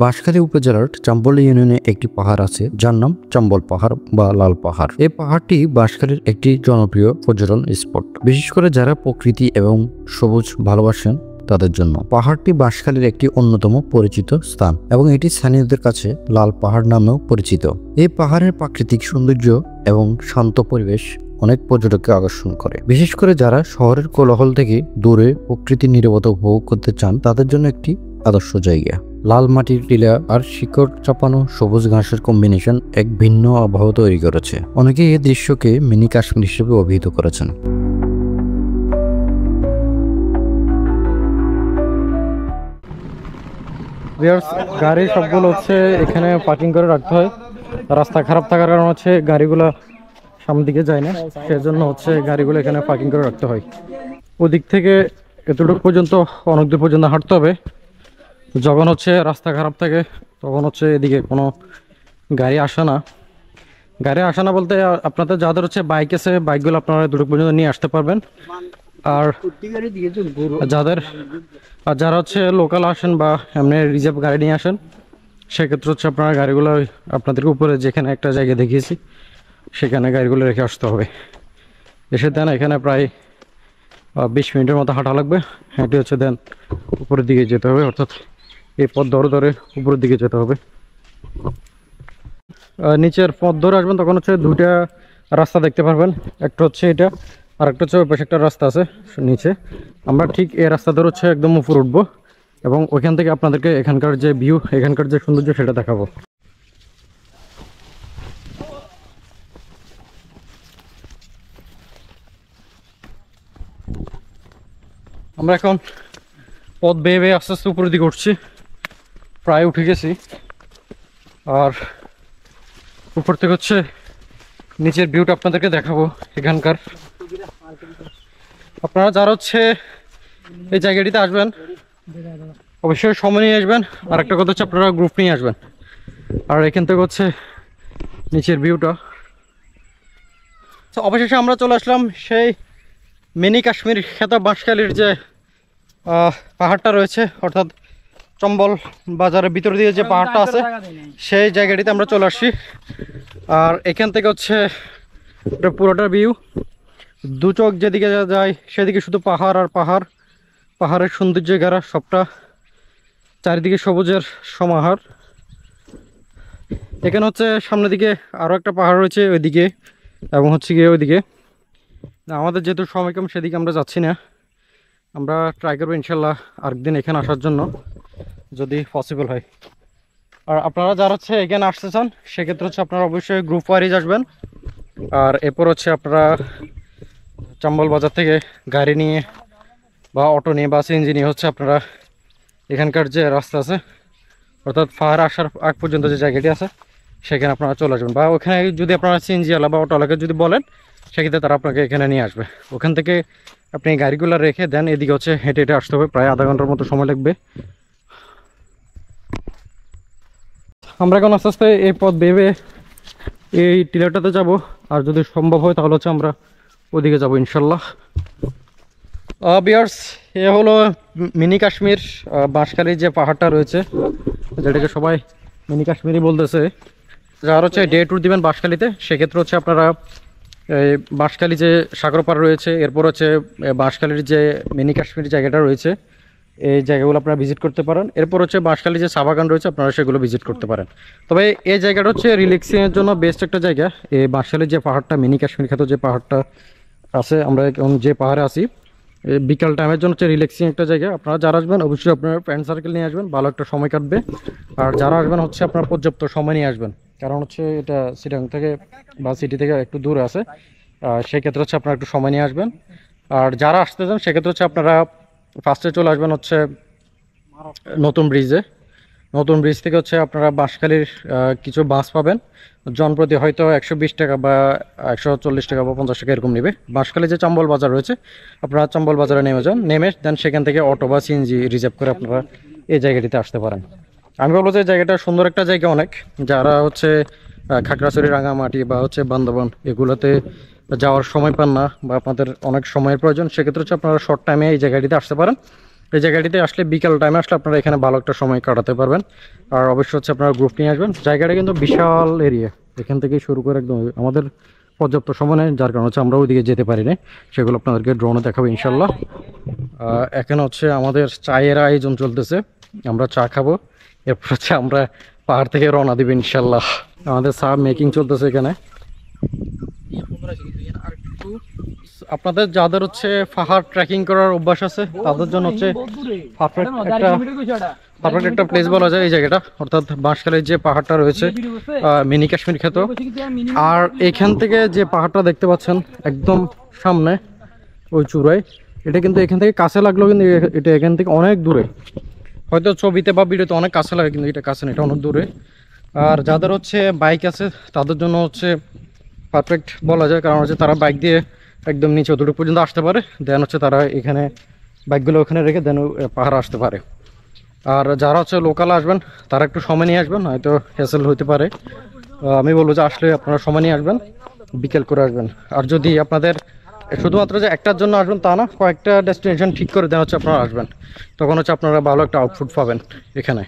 বাঁশখালী উপজেলার চাম্বল ইউনিয়নে একটি পাহাড় আছে যার নাম চাম্বল পাহাড় বা লাল পাহাড়। এই পাহাড়টি বাঁশখালীর একটি জনপ্রিয় পর্যটন স্পট, বিশেষ করে যারা প্রকৃতি এবং সবুজ ভালোবাসেন তাদের জন্য। পাহাড়টি বাঁশখালীর একটি অন্যতম পরিচিত স্থান এবং এটি স্থানীয়দের কাছে লাল পাহাড় নামেও পরিচিত। এই পাহাড়ের প্রাকৃতিক সৌন্দর্য এবং শান্ত পরিবেশ অনেক পর্যটককে আকর্ষণ করে, বিশেষ করে যারা শহরের কোলাহল থেকে দূরে প্রকৃতির নীরবতা উপভোগ করতে চান তাদের জন্য একটি আদর্শ জায়গা। লাল মাটির টিলা আর শিকড় চাপানো সবুজ ঘাসের কম্বিনেশন এক ভিন্ন আবহাওয়া তৈরি করেছে। অনেকে এই দৃশ্যকে মিনি কাশ্মীর হিসেবে অভিহিত করেছেন। গাড়ি সবগুলো হচ্ছে এখানে পার্কিং করে রাখতে হয়। রাস্তা খারাপ থাকার কারণে হচ্ছে গাড়িগুলো সামনের দিকে যায় না, সেজন্য হচ্ছে গাড়িগুলো এখানে পার্কিং করে রাখতে হয়। ওদিক থেকে এতটুকু পর্যন্ত অনেক দূর পর্যন্ত হাঁটতে হবে। যখন হচ্ছে রাস্তা খারাপ থাকে তখন হচ্ছে এদিকে কোনো গাড়ি আসে না। বলতে আপনাদের যাদের হচ্ছে বাইক আছে বাইকগুলো আপনারা এতটুকু পর্যন্ত নিয়ে আসতে পারবেন। আর যারা হচ্ছে লোকাল আসেন বা এমনি রিজার্ভ গাড়ি নিয়ে আসেন সেক্ষেত্রে হচ্ছে আপনারা গাড়িগুলো আপনাদেরকে উপরে যেখানে একটা জায়গা দেখিয়েছি সেখানে গাড়িগুলো রেখে আসতে হবে। এসে দেন এখানে প্রায় 20 মিনিটের মতো হাঁটা লাগবে। হেঁটে হচ্ছে দেন উপরের দিকে যেতে হবে, অর্থাৎ এই পথ ধরে উপরের দিকে যেতে হবে। নিচের পথ ধরে আসবেন তখন হচ্ছে দুইটা রাস্তা দেখতে পারবেন, একটা হচ্ছে এটা আর একটা হচ্ছে বেশ একটা রাস্তা আছে নিচে। আমরা ঠিক এই রাস্তা ধরে হচ্ছে একদম উপরে উঠবো এবং ওইখান থেকে আপনাদেরকে এখানকার যে ভিউ, এখানকার যে সৌন্দর্য সেটা দেখাবো। আমরা এখন পথ বেয়ে আস্তে আস্তে উপরের দিকে উঠছি, প্রায় উঠে গেছি। আর উপর থেকে হচ্ছে নিচের ভিউটা আপনাদেরকে দেখাবো এখানকার। আপনারা যারা হচ্ছে এই জায়গাটিতে আসবেন অবশ্যই সময় নিয়ে আসবেন, আর একটা কথা হচ্ছে আপনারা গ্রুপ নিয়ে আসবেন। আর এখান থেকে হচ্ছে নিচের ভিউটা। তো অবশেষে আমরা চলে আসলাম সেই মিনি কাশ্মীর খ্যাত বাঁশখালীর যে পাহাড়টা রয়েছে, অর্থাৎ চম্বল বাজারের ভিতর দিয়ে যে পাহাড়টা আছে সেই জায়গাটিতে আমরা চলে আসছি। আর এখান থেকে হচ্ছে এটা পুরোটা ভিউ, দু চোখ যেদিকে যায় সেদিকে শুধু পাহাড় আর পাহাড়, পাহাড়ের সৌন্দর্য ঘেরা সবটা, চারিদিকে সবুজের সমাহার। এখানে হচ্ছে সামনের দিকে আরও একটা পাহাড় রয়েছে ওইদিকে, এবং হচ্ছে গিয়ে ওইদিকে। আমাদের যেহেতু সময় কম সেদিকে আমরা যাচ্ছি না, আমরা ট্রাই করবো ইনশাল্লাহ আরেকদিন এখানে আসার জন্য যদি পসিবল হয়। আর আপনারা যারা হচ্ছে এখানে আসতে চান সেক্ষেত্রে হচ্ছে আপনারা অবশ্যই গ্রুপ ওয়াইজ আসবেন। আর এরপর হচ্ছে আপনারা চাম্বল বাজার থেকে গাড়ি নিয়ে বা অটো নিয়ে বা সিএনজি নিয়ে হচ্ছে আপনারা এখানকার যে রাস্তা আছে, অর্থাৎ পাহাড় আসার আগ পর্যন্ত যে জায়গাটি আছে সেখানে আপনারা চলে আসবেন। বা ওখানে যদি আপনারা সিএনজিওয়ালা বা অটোওয়ালাকে যদি বলেন সেক্ষেত্রে তারা আপনাকে এখানে নিয়ে আসবে। ওখান থেকে আপনি গাড়িগুলো রেখে দেন এদিকে হচ্ছে হেঁটে হেঁটে আসতে হবে, প্রায় আধা ঘন্টার মতো সময় লাগবে। আমরা এখন আস্তে আস্তে এই পথ ভেবে এই টিলাটাতে যাব, আর যদি সম্ভব হয় তাহলে হচ্ছে আমরা ওদিকে যাব ইনশাল্লাহ। ভিউয়ার্স, এ হলো মিনি কাশ্মীর বাঁশখালীর যে পাহাড়টা রয়েছে, যেটাকে সবাই মিনি কাশ্মীরই বলতেছে। যারা হচ্ছে ডে ট্যুর দিবেন বাঁশখালীতে সেক্ষেত্রে হচ্ছে আপনারা এই বাঁশখালী যে সাগরপাড় রয়েছে, এরপর হচ্ছে বাঁশখালীর যে মিনি কাশ্মীর জায়গাটা রয়েছে এই জায়গাগুলো আপনারা ভিজিট করতে পারেন। এরপর হচ্ছে বাঁশখালী যে চা বাগান রয়েছে আপনারা সেগুলো ভিজিট করতে পারেন। তবে এই জায়গাটা হচ্ছে রিল্যাক্সিংয়ের জন্য বেস্ট একটা জায়গা। এই বাঁশখালীর যে পাহাড়টা মিনি কাশ্মীর খ্যাত যে পাহাড়টা আছে, আমরা এখন যে পাহাড়ে আছি, বিকাল টাইমের জন্য হচ্ছে রিল্যাক্সিং একটা জায়গা। আপনারা যারা আসবেন অবশ্যই আপনার ফ্রেন্ড সার্কেল নিয়ে আসবেন, ভালো একটা সময় কাটবে। আর যারা আসবেন হচ্ছে আপনার পর্যাপ্ত সময় নিয়ে আসবেন, কারণ হচ্ছে এটা চিটাগাং থেকে বা সিটি থেকে একটু দূরে আছে, সেক্ষেত্রে হচ্ছে আপনারা একটু সময় নিয়ে আসবেন। আর যারা আসতে চান সেক্ষেত্রে হচ্ছে আপনারা ফার্স্টে চলে আসবেন হচ্ছে নতুন ব্রিজ থেকে হচ্ছে আপনারা বাঁশখালীর কিছু বাস পাবেন, জনপ্রতি হয়তো 120 টাকা বা 140 টাকা বা 50 টাকা এরকম নেবে। বাঁশখালী যে চম্বল বাজার রয়েছে আপনারা চম্বল বাজারে নেমে যান, নেমে দেন সেখান থেকে অটো বা সিএনজি রিজার্ভ করে আপনারা এই জায়গাটিতে আসতে পারেন। আমি বলবো যে জায়গাটা সুন্দর একটা জায়গা অনেক। যারা হচ্ছে খাগড়াছড়ি, রাঙামাটি বা হচ্ছে বান্দরবান এগুলোতে যাওয়ার সময় পান না বা আপনাদের অনেক সময়ের প্রয়োজন, সেক্ষেত্রে হচ্ছে আপনারা শর্ট টাইমে এই জায়গাটিতে আসতে পারেন। এই জায়গাটিতে আসলে বিকাল টাইমে আসলে আপনারা এখানে ভালো একটা সময় কাটাতে পারবেন। আর অবশ্যই হচ্ছে আপনারা গ্রুপ নিয়ে আসবেন। জায়গাটা কিন্তু বিশাল এরিয়া, এখান থেকে শুরু করে একদম আমাদের পর্যাপ্ত সময় নেই, যার কারণে হচ্ছে আমরা ওইদিকে যেতে পারি না, সেগুলো আপনাদেরকে ড্রোনে দেখাবো ইনশাল্লাহ। এখানে হচ্ছে আমাদের চায়ের আয়োজন চলতেছে, আমরা চা খাবো, এরপর হচ্ছে আমরা পাহাড় থেকে রওনা দিব ইনশাল্লাহ। আমাদের চা মেকিং চলতেছে এখানে। আপনাদের যাদের হচ্ছে পাহাড় ট্রেকিং করার অভ্যাস আছে তাদের জন্য হচ্ছে পারফেক্ট একটা প্লেস বলা যায় এই জায়গাটা, অর্থাৎ বাঁশখালীর যে পাহাড়টা রয়েছে মিনি কাশ্মীর খ্যাত। আর এখান থেকে যে পাহাড়টা দেখতে পাচ্ছেন একদম সামনে ওই চূড়ায়, এটা কিন্তু এখান থেকে কাছে লাগলো, কিন্তু এটা এখান থেকে অনেক দূরে। হয়তো ছবিতে বা ভিডিওতে অনেক কাছে লাগে, কিন্তু এটা কাছে না, এটা অনেক দূরে। আর যাদের হচ্ছে বাইক আছে তাদের জন্য হচ্ছে পারফেক্ট বলা যায়, কারণ হচ্ছে তারা বাইক দিয়ে একদম নিচে অতটুকু পর্যন্ত আসতে পারে, দেন হচ্ছে তারা এখানে বাইকগুলো ওখানে রেখে দেন পাহাড় আসতে পারে। আর যারা হচ্ছে লোকাল আসবেন তারা একটু সময় নিয়ে আসবেন, হয়তো হ্যাসেল হতে পারে। আমি বলবো যে আসলে আপনারা সময় নিয়ে আসবেন, বিকেল করে আসবেন। আর যদি আপনাদের শুধুমাত্র যে একটার জন্য আসবেন তা না, কয়েকটা ডেস্টিনেশন ঠিক করে দেন হচ্ছে আপনারা আসবেন, তখন হচ্ছে আপনারা ভালো একটা আউটপুট পাবেন এখানে।